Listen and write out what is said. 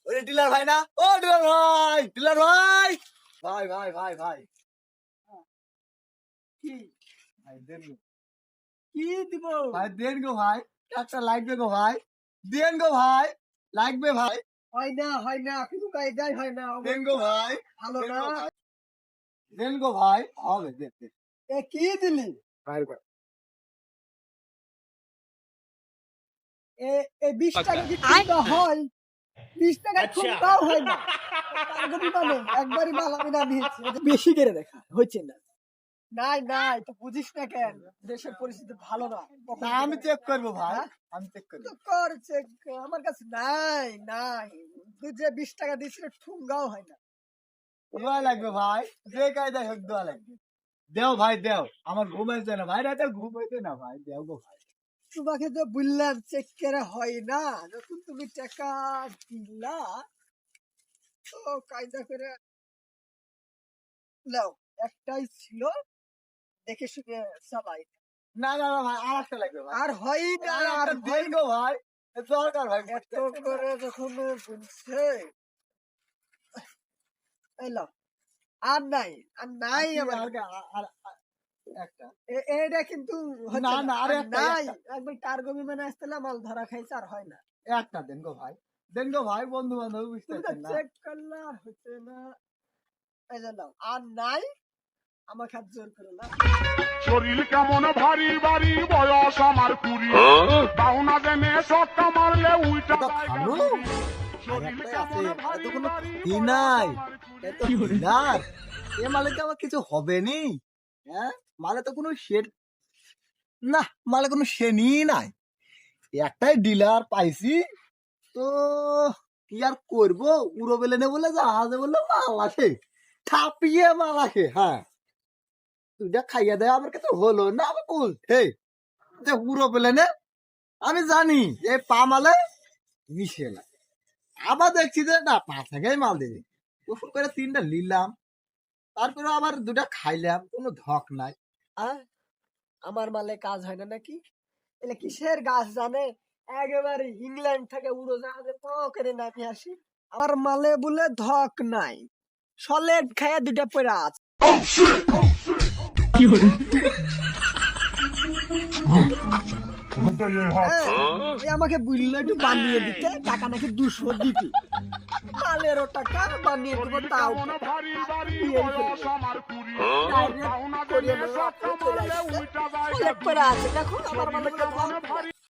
ওরে ডিলার ভাই না, ও ডিলার ভাই, ডিলার ভাই, ভাই ভাই ভাই ভাই কি ভাই দেন গো, কি দিব? ভাই দেন গো ভাই, একটা লাগবে গো ভাই, দেন গো ভাই, লাগবে ভাই, হয় না কিন্তু কায়দাই হয় না। দেন গো ভাই, ভালো দেন না। গো ভাই, দেন গো ভাই, হবে দেন দেন এ কি দিলি? ভাই ভাই। এ এ 20 টাকা কি ঠুনকা হয়? 20 টাকা ঠুনকাও হয় না। কারগবি মানে একবারই মাল আমি নামিয়েছি। এটা বেশি করে দেখা হচ্ছে না। নাই তো বুঝিস না কেন? দেশের পরিস্থিতি ভালো না। তা আমি চেক করবো ভাই, হ্যাঁ? আমি চেক করবো। তো কর চেক। আমার কাছে নাই। তুই যে 20 টাকা দিছিস ঠুনকাও হয় না। দোয়া লাগবে ভাই, যে কায়দায় হোক দোয়া লাগবে। দেও ভাই দেও, আমার ঘুম হয়েছে না ভাই, রাতে ঘুম হয়েছে না ভাই, দেও গো ভাই। তোমাকে তো বললাম চেক করে হয় না, যখন তুমি টাকা দিলা তো কায়দা করে নাও। একটাই ছিল, দেখে শুনে চালাই। না না না ভাই, আর একটা লাগবে ভাই, আর হয় না, আর আর একটা দেন গো ভাই, এ দরকার ভাই, এত করে যখন বলছে এলাম। আর নাই আমার। একটা এটা কিন্তু হচ্ছে না না, না, আরে আর একটা নাই। একবার টার্গো বিমানে আসতেলাম, মাল ধরা খাইছে, আর হয় না। একটা দেন গো ভাই, দেন গো ভাই, বন্ধু বান্ধব তুমি তো বুঝতেছেন না। চেক করলে আর হচ্ছে না। এই যে নাও, আর নাই, আমাকে হাত জোর করে না। শরীর কেমন ভারী ভারী, বয়স আমার 20, পাওনা দেনে সট্টা মারলে উল্টা এটা জায়গা খানো? ঘুরি। আর শরীর একটাই কেমন আছে, ভারী এত কোনো ভারী, ই বয়স নাই, আমার 20। এত ডিলার, এ মালে কি আমার কিছু হবে নি? হ্যাঁ, মালে তো কোনো শেড না, মালে কোনো শ্রেণী নাই, একটাই ডিলার পাইছি তো, কি আর করবো, উড়ো বেলেনে বলে জাহাজে বললে মাল আসে, থাপিয়ে মাল আসে। হ্যাঁ, তুইটা খাইয়া দেয় আমার কাছে হলো না, আমি বলছে যে উড়ো বেলেনে আমি জানি এই পা মালে মিশে না, আবার দেখছি যে না, পা থেকেই মাল দেবে, ওষুধ করে 3টা নিলাম, তারপরে আবার 2টা খাইলাম, কোনো ধক নাই। আর আমার মালে কাজ হয় না নাকি? এলে কিসের গাছ জানে? একেবারে ইংল্যান্ড থেকে উড়োজাহাজে প করে নামিয়ে আসি। আমার মালে বলে ধক নাই, সলেড খায়া 2টা পড়ে আছে। হ্যাঁ, ওই আমাকে বললো একটু বানিয়ে দিতে, টাকা নাকি 200 দিতে। মালেরও টাকা বানিয়ে দেবো, তাও কেমন টাকা। ভারী ভারী, দিয়েই বয়স ফেলবো। আমার 20, ডাইরেক্ট পাওনা করিয়ে দেনে নেবো, সট্টা চলে মারলে আসছে। উল্টা জায়গা সলেড পড়ে ঘুরি। আছে, দেখো আমার শরীর মালে কেমন ধক নাই। ভারী